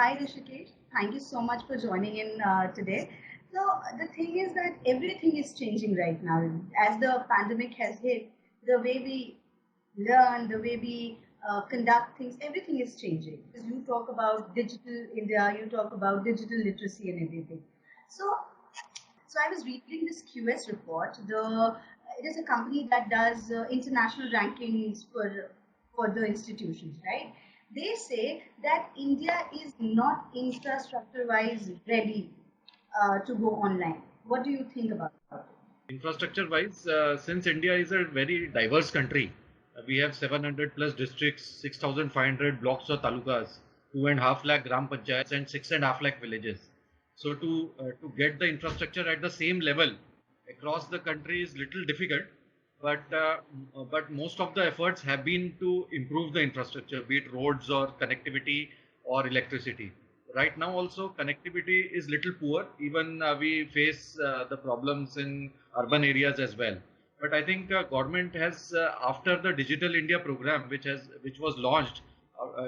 Hi Rishikesh, thank you so much for joining in today. So the thing is that everything is changing right now. As the pandemic has hit, the way we learn, the way we conduct things, everything is changing. As you talk about digital India, you talk about digital literacy and everything. So so I was reading this QS report. It is a company that does international rankings for the institutions, right? They say that India is not infrastructure wise ready to go online. What do you think about it? Infrastructure wise, since India is a very diverse country, we have 700 plus districts, 6,500 blocks or talukas, 2.5 lakh gram panchayats, and 6.5 lakh villages. So to get the infrastructure at the same level across the country is little difficult, but most of the efforts have been to improve the infrastructure, be it roads or connectivity or electricity. Right now also connectivity is little poor. Even we face the problems in urban areas as well. But I think government has after the Digital India program, which was launched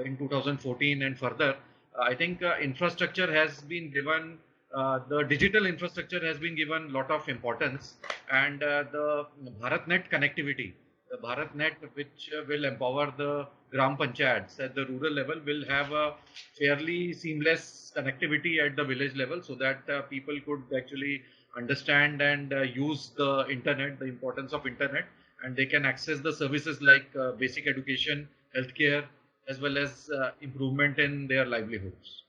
in 2014 and further, I think infrastructure has been given. The digital infrastructure has been given lot of importance, and the BharatNet connectivity, the BharatNet, which will empower the gram panchayats at the rural level, will have a fairly seamless connectivity at the village level, so that people could actually understand and use the internet, the importance of internet, and they can access the services like basic education, healthcare, as well as improvement in their livelihoods.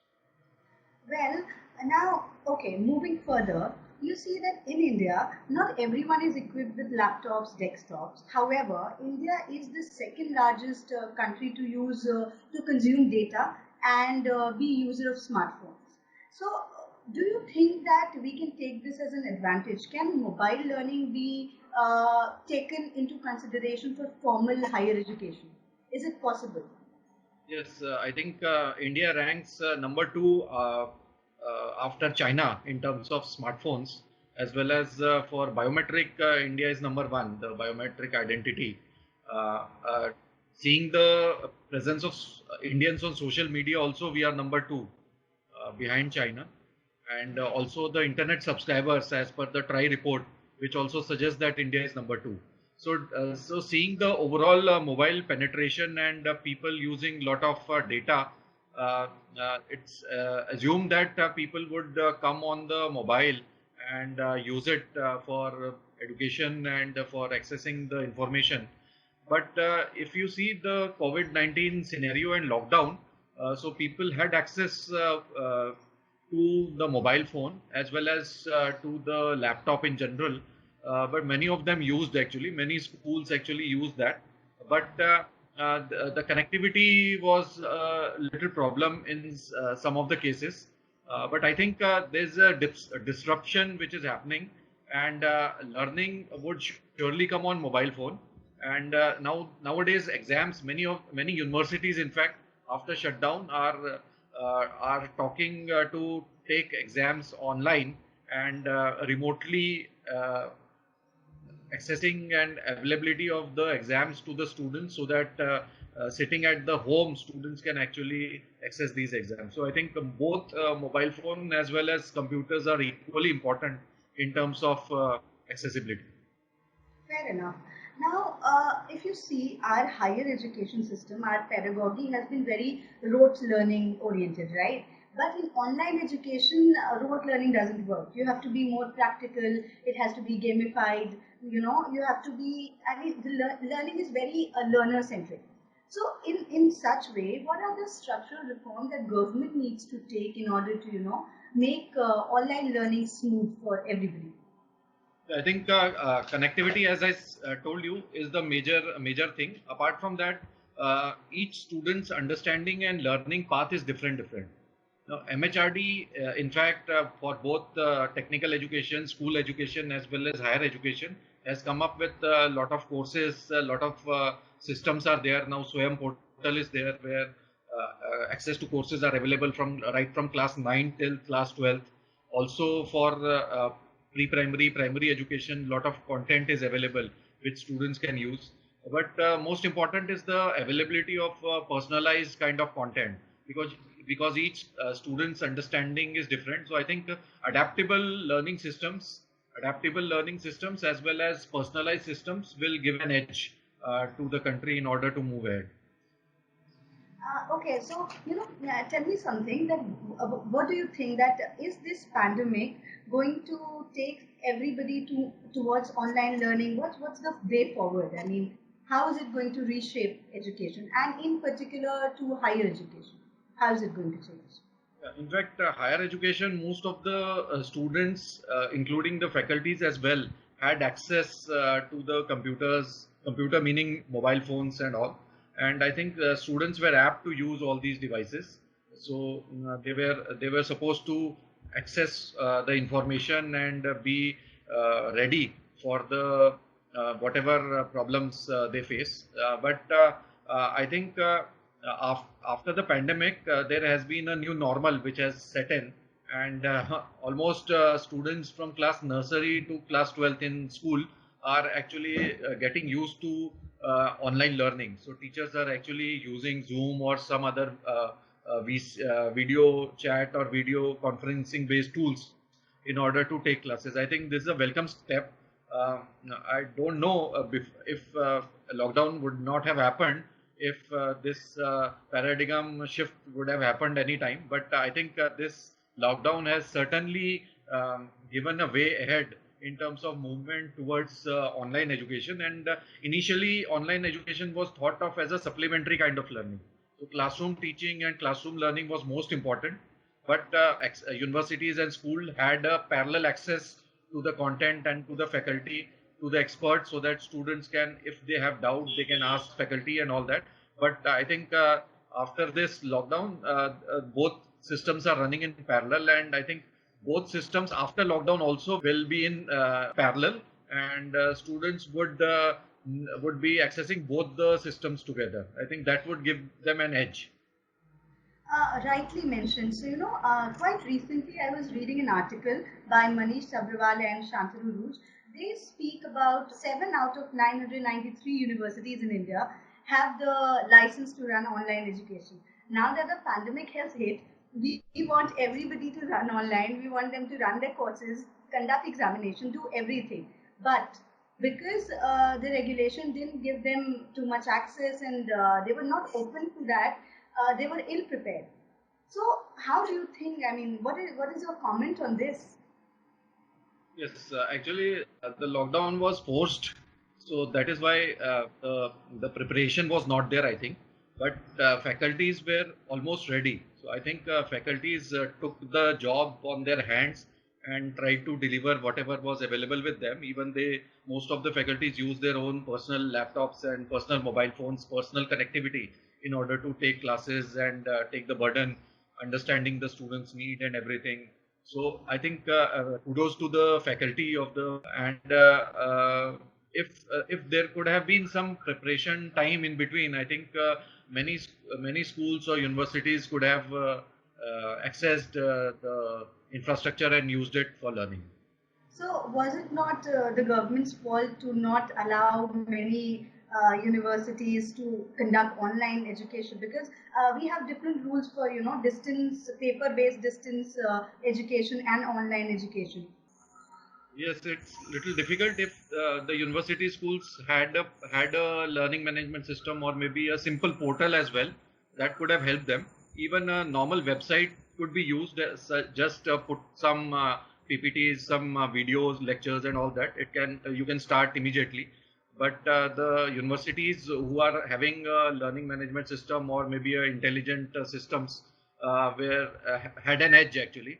Well, now, okay, moving further, you see that in India, not everyone is equipped with laptops, desktops. However, India is the second largest country to use to consume data and be user of smartphones. So, do you think that we can take this as an advantage? Can mobile learning be taken into consideration for formal higher education? Is it possible? Yes, I think India ranks number two after China in terms of smartphones, as well as for biometric, India is number one, the biometric identity. Uh, uh, Seeing the presence of Indians on social media, also we are number two behind China, and also the internet subscribers, as per the TRI report, which also suggests that India is number two. So seeing the overall mobile penetration and people using lot of data, uh, it's assumed that people would come on the mobile and use it for education and for accessing the information. But if you see the COVID-19 scenario and lockdown, so people had access to the mobile phone as well as to the laptop in general. But many of them used, actually, many schools actually used that. But the connectivity was a little problem in some of the cases. But I think there's a disruption which is happening, and learning would surely come on mobile phone. And nowadays exams, many universities, in fact, after shutdown, are talking to take exams online and remotely accessing and availability of the exams to the students, so that sitting at the home, students can actually access these exams. So I think both mobile phone as well as computers are equally important in terms of accessibility. Fair enough. Now, if you see our higher education system, our pedagogy has been very rote learning oriented, right? But in online education, rote learning doesn't work. You have to be more practical. It has to be gamified. You have to be. I mean, the learning is very learner centric. So, in such way, what are the structural reforms that government needs to take in order to make online learning smooth for everybody? I think connectivity, as I told you, is the major thing. Apart from that, each student's understanding and learning path is different. Now, MHRD, in fact, for both technical education, school education, as well as higher education, has come up with a lot of courses. A lot of systems are there now. Swayam portal is there, where access to courses are available from right from class 9 till class 12. Also for pre-primary, primary education, lot of content is available which students can use. But most important is the availability of personalized kind of content, because because each student's understanding is different. So I think adaptable learning systems as well as personalized systems will give an edge to the country in order to move ahead. Okay, so tell me something that what do you think that is this pandemic going to take everybody towards online learning? What's the way forward? I mean, how is it going to reshape education and in particular to higher education? How is it going to change? In fact, higher education, most of the students, including the faculties as well, had access to the computer meaning mobile phones and all. And I think students were apt to use all these devices. So they were supposed to access the information and be ready for the whatever problems they face. But I think after the pandemic, there has been a new normal which has set in, and almost students from class nursery to class 12th in school are actually getting used to online learning. So teachers are actually using Zoom or some other video chat or video conferencing based tools in order to take classes. I think this is a welcome step. I don't know if lockdown would not have happened if this paradigm shift would have happened anytime. But I think this lockdown has certainly given a way ahead in terms of movement towards online education. And initially, online education was thought of as a supplementary kind of learning. So classroom teaching and classroom learning was most important. But universities and school had a parallel access to the content and to the faculty, to the experts, so that students can, if they have doubt, they can ask faculty and all that. But I think after this lockdown, both systems are running in parallel, and I think both systems after lockdown also will be in parallel, and students would be accessing both the systems together. I think that would give them an edge. Rightly mentioned. So, quite recently I was reading an article by Manish Sabharwal and Shantanu Rooj. They speak about 7 out of 993 universities in India have the license to run online education. Now that the pandemic has hit, we want everybody to run online. We want them to run their courses, conduct examination, do everything. But because the regulation didn't give them too much access and they were not open to that, they were ill prepared. So, how do you think? I mean, what is your comment on this? Yes, actually, the lockdown was forced, so that is why the preparation was not there, I think. But faculties were almost ready. So I think faculties took the job on their hands and tried to deliver whatever was available with them. Even most of the faculties use their own personal laptops and personal mobile phones, personal connectivity in order to take classes and take the burden, understanding the students' need and everything. So I think kudos to the faculty of the, and if there could have been some preparation time in between, I think many schools or universities could have accessed the infrastructure and used it for learning. So, was it not the government's fault to not allow many universities to conduct online education? Because we have different rules for distance, paper-based distance education and online education. Yes, it's little difficult if the university schools had a learning management system or maybe a simple portal as well. That could have helped them. Even a normal website could be used as, just put some PPTs, some videos, lectures, and all that. You can start immediately. But the universities who are having a learning management system or maybe a intelligent systems where had an edge actually.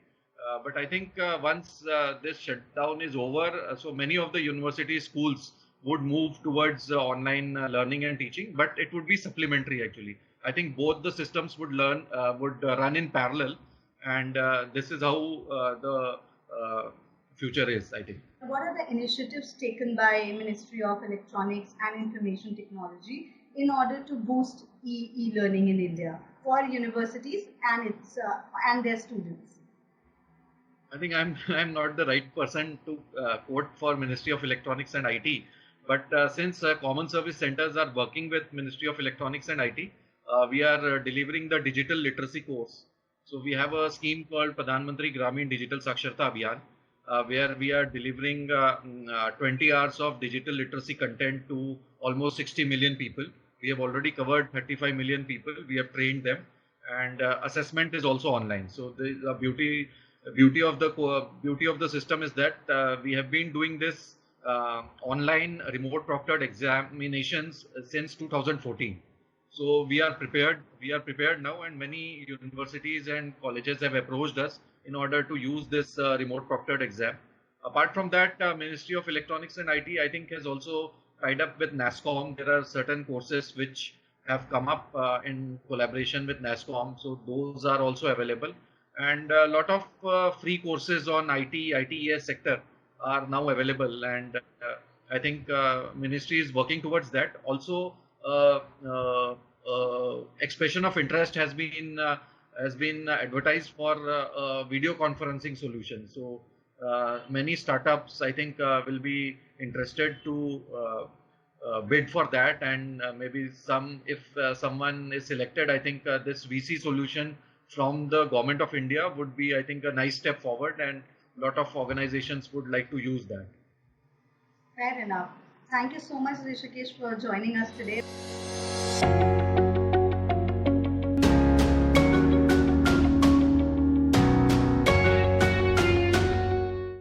But I think once this shutdown is over, so many of the university schools would move towards online learning and teaching, but it would be supplementary actually. I think both the systems would run in parallel, and this is how the future is, I think. What are the initiatives taken by Ministry of Electronics and Information Technology in order to boost e-learning in India for universities and their students? I think I'm not the right person to quote for Ministry of Electronics and IT, but since common service centers are working with Ministry of Electronics and IT, we are delivering the digital literacy course. So we have a scheme called Pradhan Mantri Gramin Digital Saksharta Abhiyan, where we are delivering 20 hours of digital literacy content to almost 60 million people. We have already covered 35 million people. We have trained them, and assessment is also online. So the beauty of the system is that we have been doing this online remote proctored examinations since 2014. So we are prepared. We are prepared now, and many universities and colleges have approached us in order to use this remote proctored exam. Apart from that, Ministry of Electronics and IT, I think, has also tied up with NASSCOM. There are certain courses which have come up in collaboration with NASSCOM, so those are also available. And a lot of free courses on IT, ITES sector are now available, and I think Ministry is working towards that. Also, expression of interest has been advertised for video conferencing solutions. So many startups, I think, will be interested to bid for that, and maybe if someone is selected, I think this VC solution from the government of India would be, I think, a nice step forward, and a lot of organizations would like to use that. Fair enough. Thank you so much, Rishikesh, for joining us today.